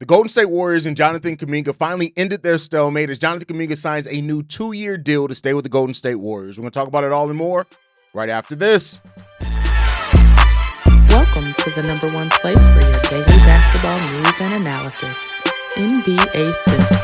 The Golden State Warriors and Jonathan Kuminga finally ended their stalemate as Jonathan Kuminga signs a new 2-year deal to stay with the Golden State Warriors. We're going to talk about it all and more right after this. Welcome to the number one place for your daily basketball news and analysis, NBA Central.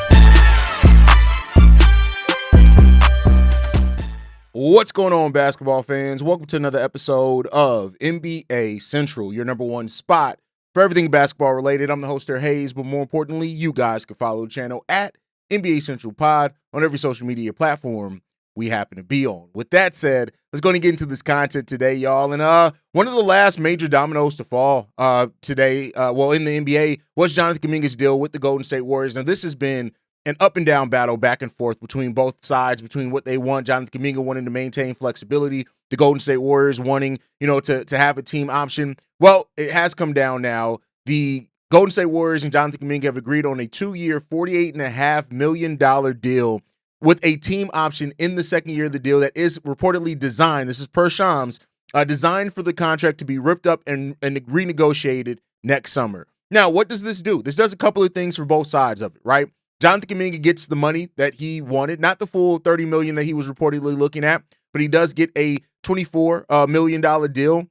What's going on, basketball fans? Welcome to another episode of NBA Central, your number one spot for everything basketball related. I'm the host there, Hayes, but more importantly, you guys can follow the channel at NBA Central Pod on every social media platform we happen to be on. With that said, let's go and get into this content today, y'all. And one of the last major dominoes to fall today, in the NBA, was Jonathan Kuminga's deal with the Golden State Warriors. Now, this has been an up and down battle back and forth between both sides, between what they want, Jonathan Kuminga wanting to maintain flexibility, the Golden State Warriors wanting, to have a team option. Well, it has come down now. The Golden State Warriors and Jonathan Kuminga have agreed on a 2-year, $48.5 million deal with a team option in the second year of the deal that is reportedly designed, this is per Shams, designed for the contract to be ripped up and renegotiated next summer. Now, what does this do? This does a couple of things for both sides of it, right? Jonathan Kuminga gets the money that he wanted, not the full $30 million that he was reportedly looking at, but he does get a $24 million deal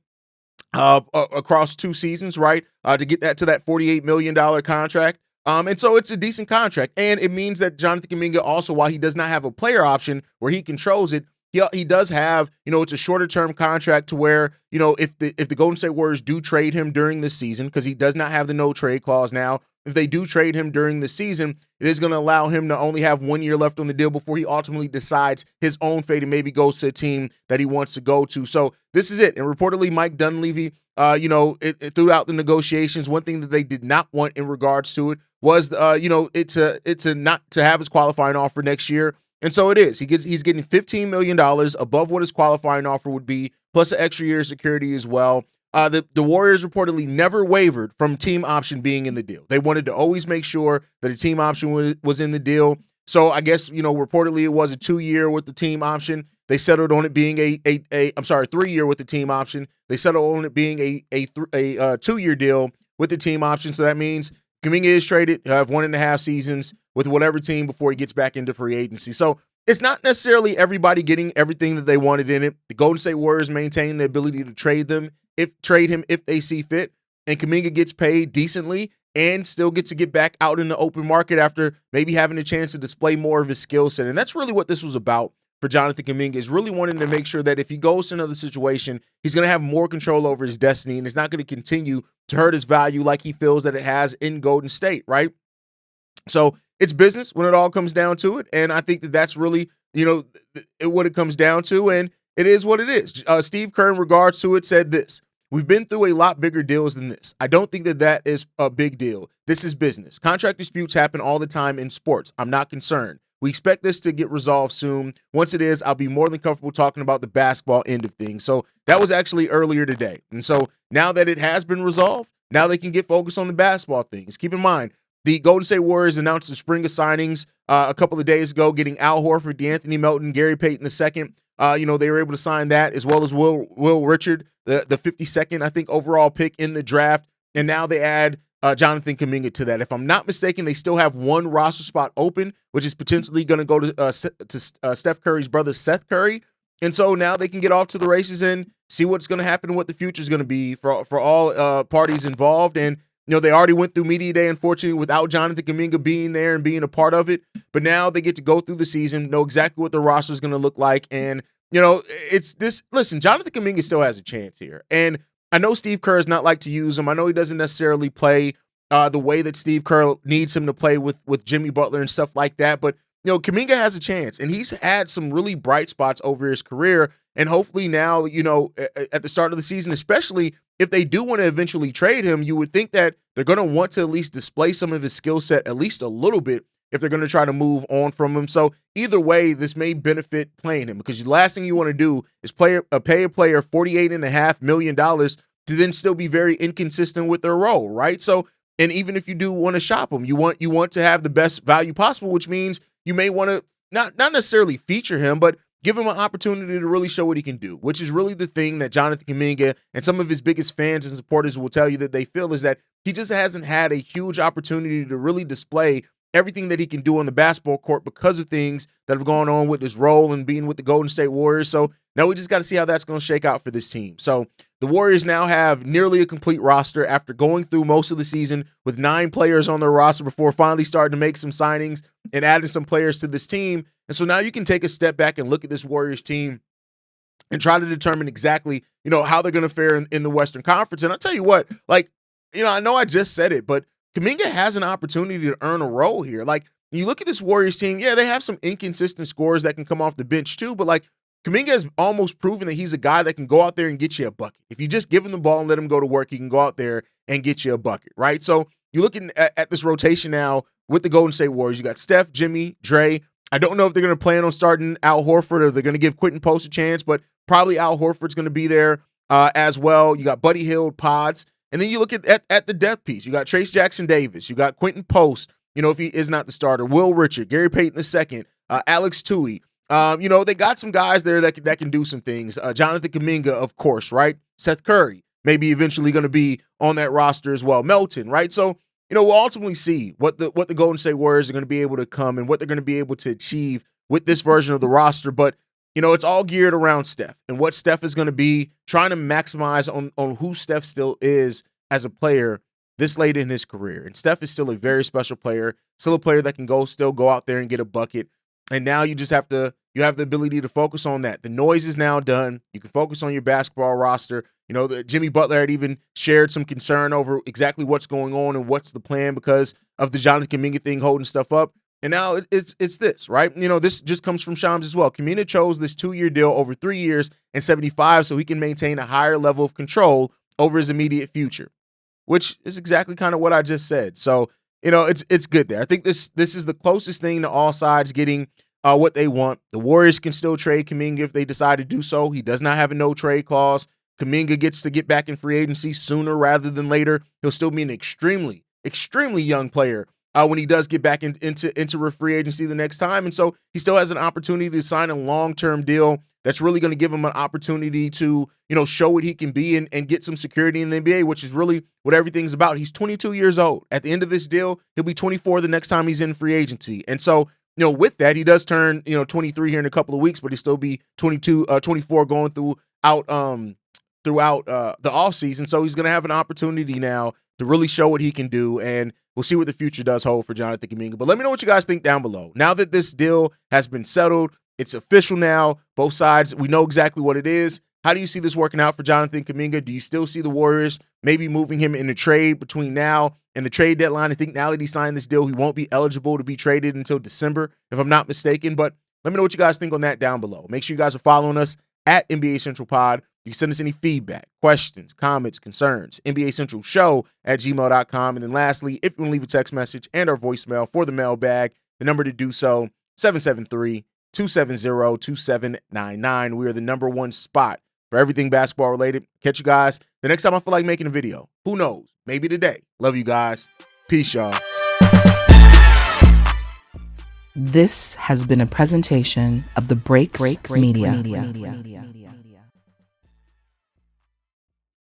across 2 seasons, right? To get that to that $48 million contract. And so it's a decent contract. And it means that Jonathan Kuminga also, while he does not have a player option where he controls it, he does have, it's a shorter term contract to where, if the Golden State Warriors do trade him during the season, because he does not have the no trade clause now, if they do trade him during the season, it is going to allow him to only have 1 year left on the deal before he ultimately decides his own fate and maybe goes to a team that he wants to go to. So this is it. And reportedly, Mike Dunleavy, throughout the negotiations, one thing that they did not want in regards to it was, it's not to have his qualifying offer next year. And so it is. He's getting $15 million above what his qualifying offer would be, plus an extra year of security as well. The Warriors reportedly never wavered from team option being in the deal. They wanted to always make sure that a team option was in the deal. So I guess, reportedly it was a 2-year with the team option. They settled on it being a 3-year with the team option. They settled on it being a 2-year deal with the team option. So that means Kuminga is traded, have 1.5 seasons with whatever team before he gets back into free agency. So it's not necessarily everybody getting everything that they wanted in it. The Golden State Warriors maintain the ability to trade him if they see fit, and Kuminga gets paid decently and still gets to get back out in the open market after maybe having a chance to display more of his skill set. And that's really what this was about for Jonathan Kuminga, is really wanting to make sure that if he goes to another situation, he's going to have more control over his destiny, and it's not going to continue to hurt his value like he feels that it has in Golden State, right? So it's business when it all comes down to it, and I think that that's really, what it comes down to, and it is what it is. Steve Kerr, in regards to it, said this: "We've been through a lot bigger deals than this. I don't think that is a big deal. This is business. Contract disputes happen all the time in sports. I'm not concerned. We expect this to get resolved soon. Once it is, I'll be more than comfortable talking about the basketball end of things." So that was actually earlier today. And so now that it has been resolved, now they can get focused on the basketball things. Keep in mind, the Golden State Warriors announced the spring of signings a couple of days ago, getting Al Horford, DeAnthony Melton, Gary Payton II. They were able to sign that, as well as Will Richard, the 52nd, I think, overall pick in the draft. And now they add Jonathan Kuminga to that. If I'm not mistaken, they still have one roster spot open, which is potentially going to go to Steph Curry's brother, Seth Curry. And so now they can get off to the races and see what's going to happen and what the future is going to be for all parties involved. And, they already went through media day, unfortunately, without Jonathan Kuminga being there and being a part of it. But now they get to go through the season, know exactly what the roster is going to look like. And, it's this. Listen, Jonathan Kuminga still has a chance here. And I know Steve Kerr does not like to use him. I know he doesn't necessarily play the way that Steve Kerr needs him to play with Jimmy Butler and stuff like that. But, Kuminga has a chance, and he's had some really bright spots over his career. And hopefully now, at the start of the season, especially if they do want to eventually trade him, you would think that they're going to want to at least display some of his skill set at least a little bit if they're going to try to move on from him. So either way, this may benefit playing him, because the last thing you want to do is pay a player $48.5 million to then still be very inconsistent with their role, right? So, and even if you do want to shop him, you want to have the best value possible, which means you may want to not necessarily feature him, but give him an opportunity to really show what he can do, which is really the thing that Jonathan Kuminga and some of his biggest fans and supporters will tell you that they feel, is that he just hasn't had a huge opportunity to really display everything that he can do on the basketball court because of things that have gone on with his role and being with the Golden State Warriors. So now we just got to see how that's going to shake out for this team. So the Warriors now have nearly a complete roster after going through most of the season with 9 players on their roster before finally starting to make some signings and adding some players to this team. And so now you can take a step back and look at this Warriors team and try to determine exactly, how they're going to fare in the Western Conference. And I'll tell you what, I know I just said it, but Kuminga has an opportunity to earn a role here. Like, when you look at this Warriors team, yeah, they have some inconsistent scorers that can come off the bench too, but Kuminga has almost proven that he's a guy that can go out there and get you a bucket. If you just give him the ball and let him go to work, he can go out there and get you a bucket, right? So you're looking at this rotation now with the Golden State Warriors. You got Steph, Jimmy, Dre. I don't know if they're going to plan on starting Al Horford or they're going to give Quentin Post a chance, but probably Al Horford's going to be there as well. You got Buddy Hield, Pods. And then you look at the depth piece. You got Trace Jackson-Davis. You got Quentin Post, if he is not the starter. Will Richard, Gary Payton II, Alex Tui. They got some guys there that can do some things. Jonathan Kuminga, of course, right? Seth Curry, maybe eventually going to be on that roster as well. Melton, right? So, we'll ultimately see what the Golden State Warriors are going to be able to come and what they're going to be able to achieve with this version of the roster. But it's all geared around Steph and what Steph is going to be, trying to maximize on who Steph still is as a player this late in his career. And Steph is still a very special player, still a player that can still go out there and get a bucket. And now you just have the ability to focus on that. The noise is now done. You can focus on your basketball roster. Jimmy Butler had even shared some concern over exactly what's going on and what's the plan because of the Jonathan Kuminga thing holding stuff up. And now it's this, right? This just comes from Shams as well. Kuminga chose this 2-year deal over 3 years and 75 so he can maintain a higher level of control over his immediate future, which is exactly kind of what I just said. So, it's good there. I think this is the closest thing to all sides getting what they want. The Warriors can still trade Kuminga if they decide to do so. He does not have a no-trade clause. Kuminga gets to get back in free agency sooner rather than later. He'll still be an extremely, extremely young player when he does get back into free agency the next time. And so he still has an opportunity to sign a long-term deal that's really going to give him an opportunity to, show what he can be and get some security in the NBA, which is really what everything's about. He's 22 years old. At the end of this deal, he'll be 24 the next time he's in free agency. And so, with that, he does turn, 23 here in a couple of weeks, but he'll still be 24 going throughout the offseason. So he's going to have an opportunity now to really show what he can do, and we'll see what the future does hold for Jonathan Kuminga. But let me know what you guys think down below. Now that this deal has been settled, it's official now, both sides, we know exactly what it is. How do you see this working out for Jonathan Kuminga? Do you still see the Warriors maybe moving him in a trade between now and the trade deadline? I think now that he signed this deal, he won't be eligible to be traded until December, if I'm not mistaken. But let me know what you guys think on that down below. Make sure you guys are following us at NBA Central Pod. You can send us any feedback, questions, comments, concerns, NBA Central Show at gmail.com. And then lastly, if you want to leave a text message and our voicemail for the mailbag, the number to do so, 773-270-2799. We are the #1 spot for everything basketball related. Catch you guys the next time I feel like making a video. Who knows? Maybe today. Love you guys. Peace, y'all. This has been a presentation of the Break Media.